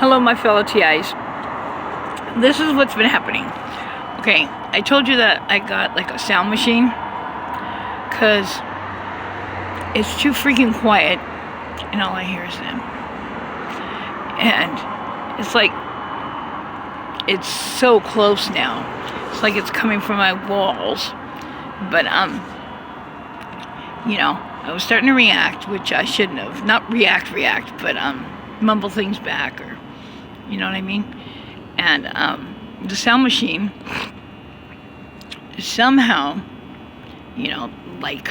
Hello, my fellow TIs. This is what's been happening. Okay, I told you that I got like a sound machine because it's too freaking quiet and all I hear is them. And it's like, it's so close now. It's like it's coming from my walls. But, I was starting to react, which I shouldn't have. Not react, but, mumble things back, or, you know what I mean? And, the sound machine, somehow, like,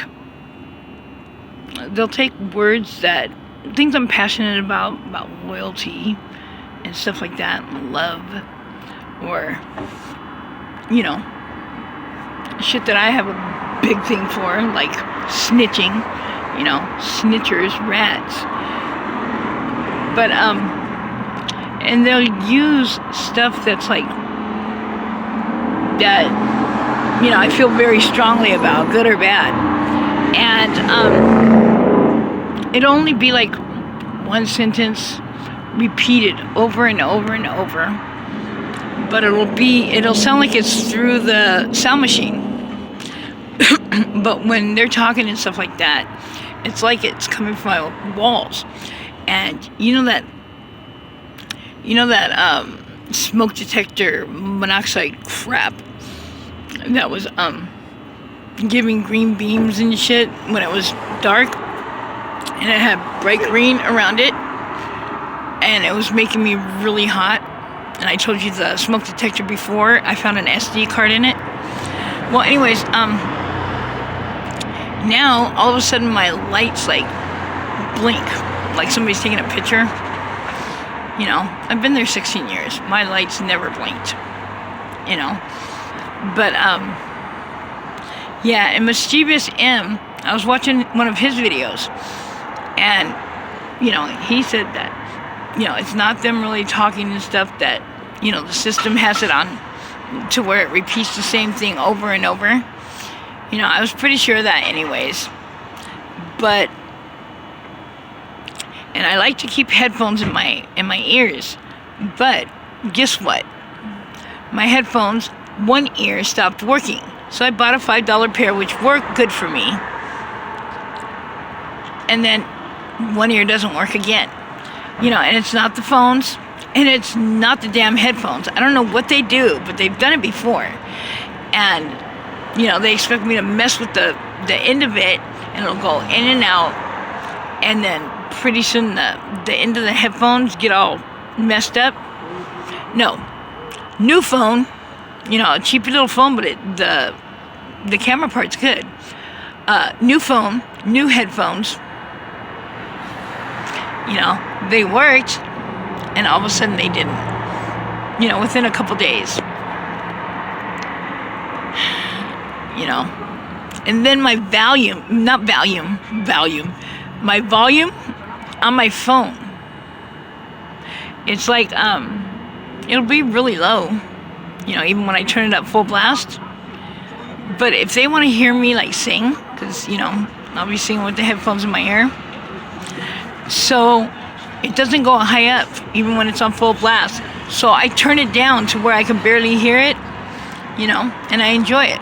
they'll take words that, things I'm passionate about loyalty, and stuff like that, love, or, shit that I have a big thing for, like snitching, snitchers, rats. But, and they'll use stuff that's like, that, I feel very strongly about, good or bad. And, it'll only be like one sentence repeated over and over and over. But it'll sound like it's through the sound machine. But when they're talking and stuff like that, it's like it's coming from my walls. And you know that smoke detector monoxide crap that was giving green beams and shit when it was dark, and it had bright green around it, and it was making me really hot. And I told you the smoke detector before, I found an SD card in it. Well, anyways, now all of a sudden my lights like blink, like somebody's taking a picture. I've been there 16 years. My lights never blinked, But, yeah, and Mischievous M, I was watching one of his videos, and, he said that, it's not them really talking and stuff, that, the system has it on to where it repeats the same thing over and over. I was pretty sure of that anyways. But, and I like to keep headphones in my ears. But, guess what? My headphones, one ear stopped working. So I bought a $5 pair, which worked good for me. And then one ear doesn't work again. And it's not the phones, and it's not the damn headphones. I don't know what they do, but they've done it before. And, they expect me to mess with the end of it, and it'll go in and out. And then pretty soon the end of the headphones get all messed up. No. New phone, a cheap little phone, but the camera part's good. New phone, new headphones. They worked, and all of a sudden they didn't. Within a couple days. And then my volume on my phone. It's like, it'll be really low, even when I turn it up full blast. But if they want to hear me like sing, because, I'll be singing with the headphones in my ear. So it doesn't go high up, even when it's on full blast. So I turn it down to where I can barely hear it, and I enjoy it.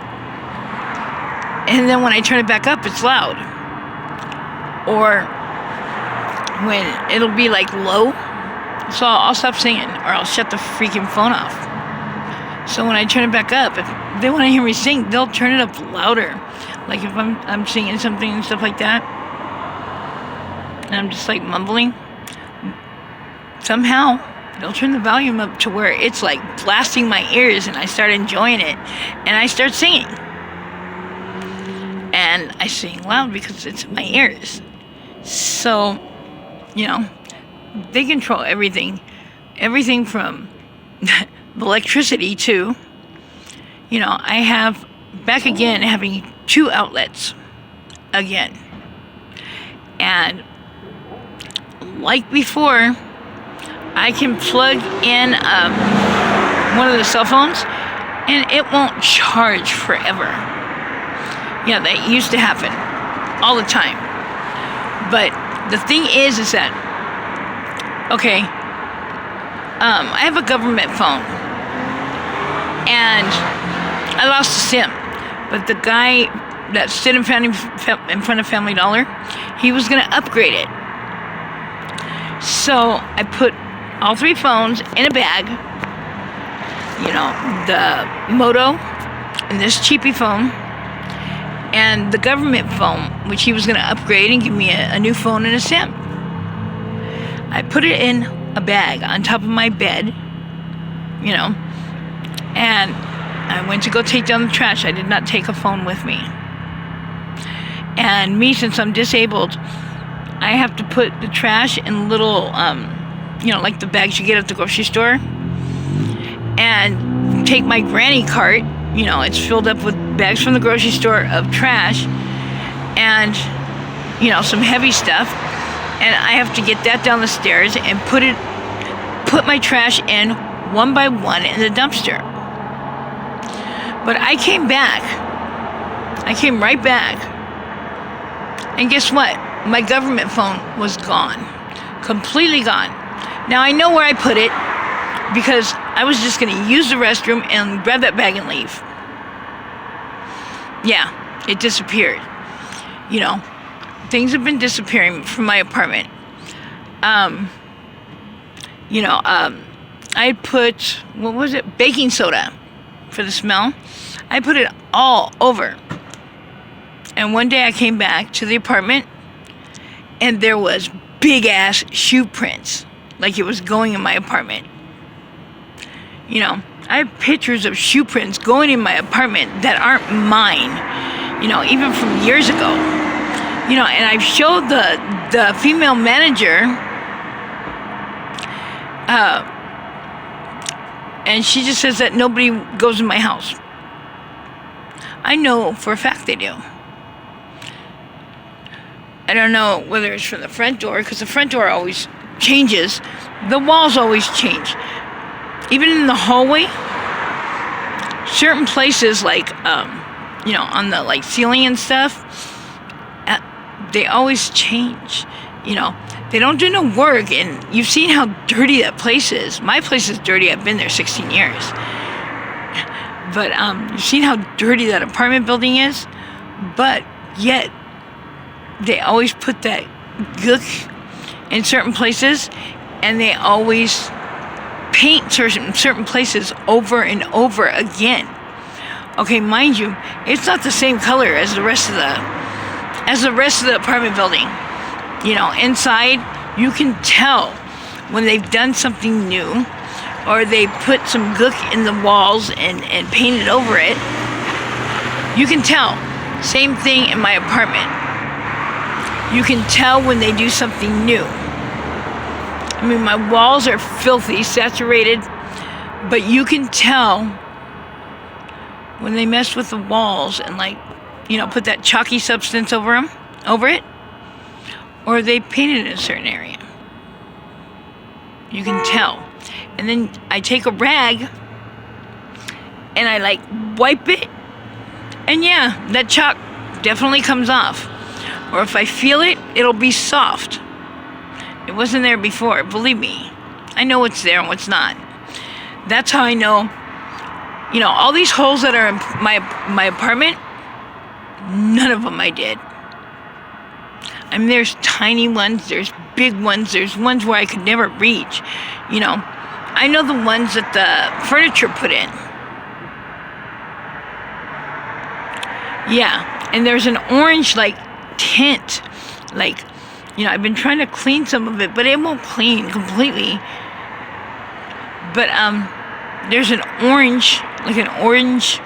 And then when I turn it back up, it's loud. Or when it'll be like low, so I'll stop singing, or I'll shut the freaking phone off. So when I turn it back up, if they want to hear me sing, they'll turn it up louder. Like if I'm singing something and stuff like that, and I'm just like mumbling, somehow they'll turn the volume up to where it's like blasting my ears, and I start enjoying it, and I start singing. And I sing loud because it's in my ears. So, they control everything. Everything from the electricity to, I have back again having 2 outlets again. And like before, I can plug in one of the cell phones, and it won't charge forever. Yeah, that used to happen all the time. But the thing is that, okay, I have a government phone, and I lost the SIM. But the guy that stood in front of Family Dollar, he was gonna upgrade it. So I put all 3 phones in a bag. You know, the Moto and this cheapy phone, and the government phone, which he was gonna upgrade and give me a new phone and a SIM. I put it in a bag on top of my bed, you know, and I went to go take down the trash. I did not take a phone with me. And me, since I'm disabled, I have to put the trash in little, you know, like the bags you get at the grocery store, and take my granny cart, you know, it's filled up with bags from the grocery store of trash and, you know, some heavy stuff. And I have to get that down the stairs and put my trash in one by one in the dumpster. But I came right back. And guess what? My government phone was gone. Completely gone. Now I know where I put it because I was just going to use the restroom and grab that bag and leave. Yeah, it disappeared. You know, things have been disappearing from my apartment. You know, I put, what was it? Baking soda for the smell. I put it all over. And one day I came back to the apartment and there was big ass shoe prints, like it was going in my apartment. You know, I have pictures of shoe prints going in my apartment that aren't mine, you know, even from years ago. You know, and I've showed the female manager, and she just says that nobody goes in my house. I know for a fact they do. I don't know whether it's from the front door, because the front door always changes. The walls always change. Even in the hallway, certain places like, you know, on the like ceiling and stuff, they always change. You know, they don't do no work, and you've seen how dirty that place is. My place is dirty. I've been there 16 years. But you've seen how dirty that apartment building is, but yet they always put that gook in certain places, and they always paint certain places over and over again. Okay, mind you, it's not the same color as the rest of the apartment building. You know, inside you can tell when they've done something new, or they put some gook in the walls and painted over it. You can tell. Same thing in my apartment. You can tell when they do something new. I mean, my walls are filthy, saturated, but you can tell when they mess with the walls and, like, you know, put that chalky substance over it, or they painted in a certain area. You can tell. And then I take a rag and I like wipe it, and yeah, that chalk definitely comes off. Or if I feel it, it'll be soft. It wasn't there before, believe me. I know what's there and what's not. That's how I know. You know, all these holes that are in my apartment, none of them I did. I mean, there's tiny ones, there's big ones, there's ones where I could never reach. You know, I know the ones that the furniture put in. Yeah, and there's an orange, like, tint. Like, you know, I've been trying to clean some of it, but it won't clean completely. But there's an orange, like an orange.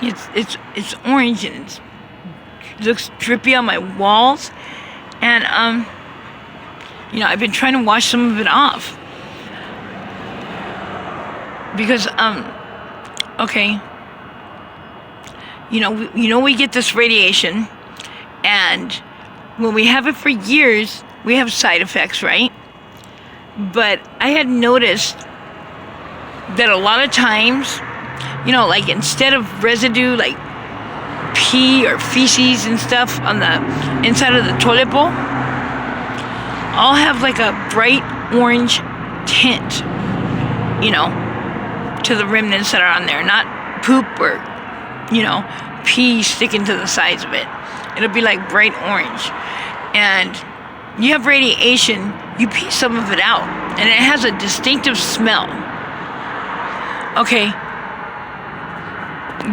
It's orange, and it looks drippy on my walls. And you know, I've been trying to wash some of it off because okay, you know we get this radiation, and when we have it for years, we have side effects, right? But I had noticed that a lot of times, you know, like instead of residue, like pee or feces and stuff on the inside of the toilet bowl, I'll have like a bright orange tint to the remnants that are on there, not poop or, pee sticking to the sides of it. It'll be like bright orange. And you have radiation, you pee some of it out, and it has a distinctive smell. Okay.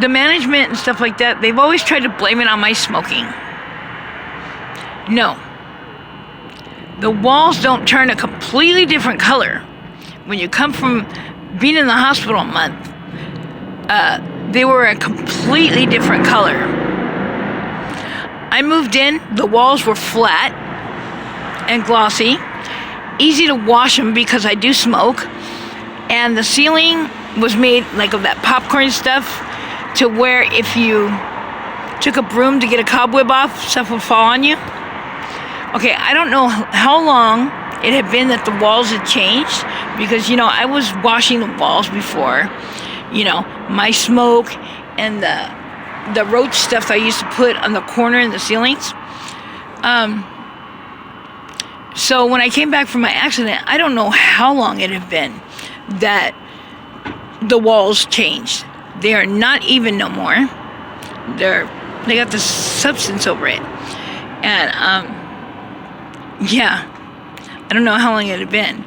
The management and stuff like that, they've always tried to blame it on my smoking. No. The walls don't turn a completely different color when you come from being in the hospital a month. They were a completely different color. I moved in, the walls were flat and glossy, easy to wash them because I do smoke, and the ceiling was made like of that popcorn stuff to where if you took a broom to get a cobweb off, stuff would fall on you. Okay, I don't know how long it had been that the walls had changed because, I was washing the walls before, my smoke and the roach stuff I used to put on the corner and the ceilings. So when I came back from my accident, I don't know how long it had been that the walls changed. They are not even no more. They got this substance over it. And, yeah, I don't know how long it had been.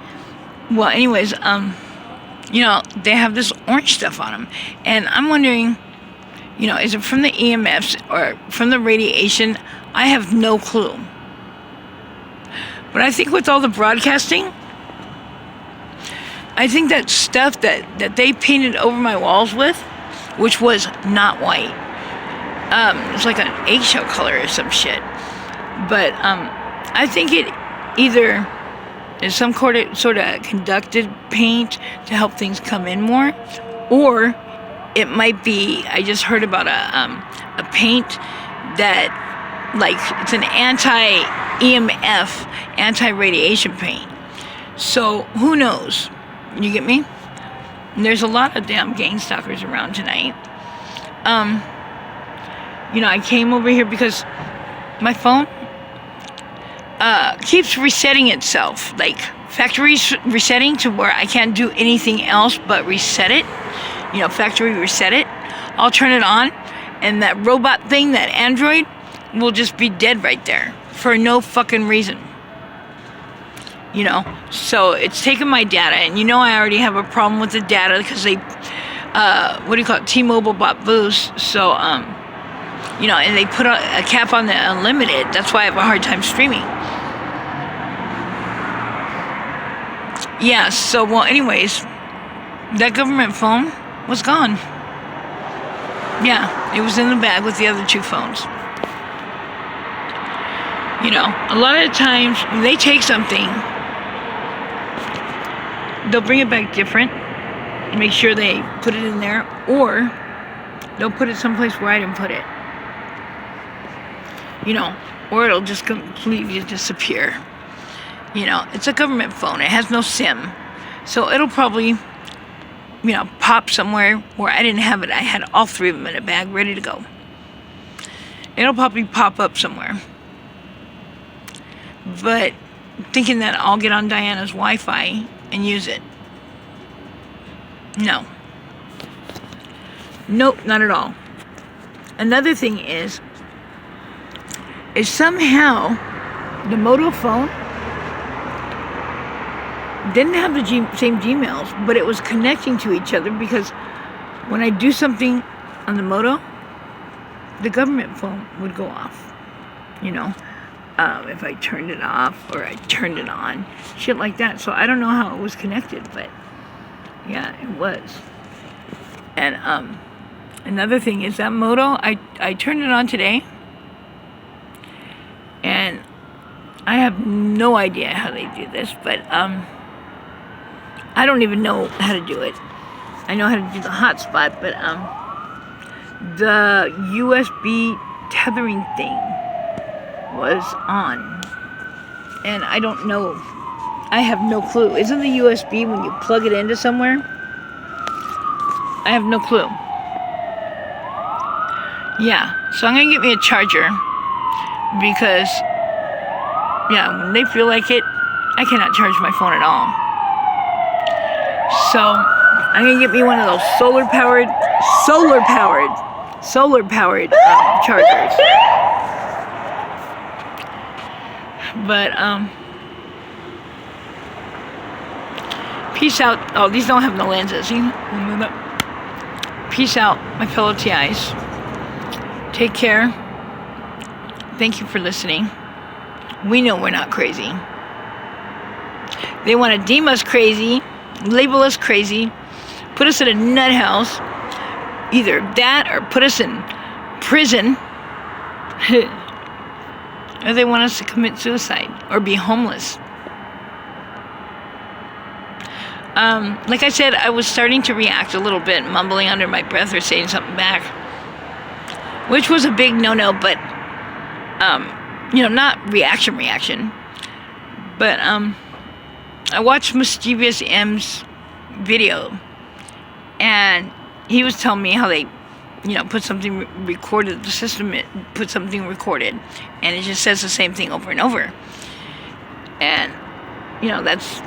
Well, anyways, they have this orange stuff on them. And I'm wondering, is it from the EMFs or from the radiation? I have no clue. But I think with all the broadcasting, I think that stuff that they painted over my walls with, which was not white, it's like an eggshell color or some shit. But I think it either is some sort of conducted paint to help things come in more, or it might be, I just heard about a paint that, like, it's an anti-EMF, anti-radiation paint. So who knows? You get me? And there's a lot of damn gang stalkers around tonight. I came over here because my phone keeps resetting itself, like factory resetting to where I can't do anything else but reset it. Factory reset it. I'll turn it on, and that robot thing, that Android, will just be dead right there for no fucking reason. So it's taken my data, and I already have a problem with the data because they, T-Mobile bought Boost, so, and they put a cap on the unlimited. That's why I have a hard time streaming. Yeah, so, well, anyways, that government phone was gone. Yeah, it was in the bag with the other two phones. A lot of times when they take something, they'll bring it back different and make sure they put it in there, or they'll put it someplace where I didn't put it. Or it'll just completely disappear. It's a government phone. It has no SIM. So it'll probably, pop somewhere where I didn't have it. I had all three of them in a bag ready to go. It'll probably pop up somewhere. But thinking that I'll get on Diana's Wi-Fi and use it. No. Nope, not at all. Another thing is somehow the Moto phone didn't have the same Gmails, but it was connecting to each other because when I do something on the Moto, the government phone would go off. If I turned it off or I turned it on, shit like that. So I don't know how it was connected, but yeah, it was. And another thing is that Moto, I turned it on today, and I have no idea how they do this, but I don't even know how to do it. I know how to do the hotspot, but the USB tethering thing was on, and I don't know. I have no clue. Isn't the USB when you plug it into somewhere? I have no clue. Yeah, so I'm gonna get me a charger because, yeah, when they feel like it, I cannot charge my phone at all. So I'm gonna get me one of those solar powered chargers. But peace out. Oh, these don't have no lenses. See? Peace out, my fellow TIs. Take care. Thank you for listening. We know we're not crazy. They want to deem us crazy, label us crazy, put us in a nut house. Either that or put us in prison. Or they want us to commit suicide or be homeless. Like I said, I was starting to react a little bit, mumbling under my breath or saying something back, which was a big no-no, but, not reaction, but, I watched Mischievous M's video, and he was telling me how they, put something recorded, the system put something recorded, and it just says the same thing over and over. And, that's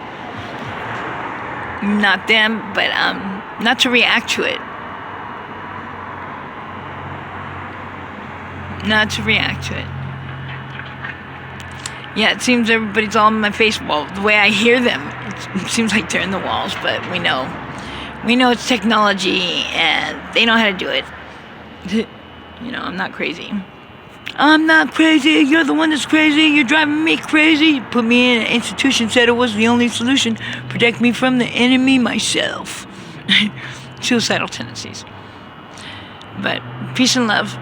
not them, but not to react to it. Not to react to it. Yeah, it seems everybody's all in my face. Well, the way I hear them, it seems like they're in the walls, but we know it's technology, and they know how to do it. I'm not crazy. I'm not crazy. You're the one that's crazy. You're driving me crazy. Put me in an institution, said it was the only solution. Protect me from the enemy myself. Suicidal tendencies. But peace and love.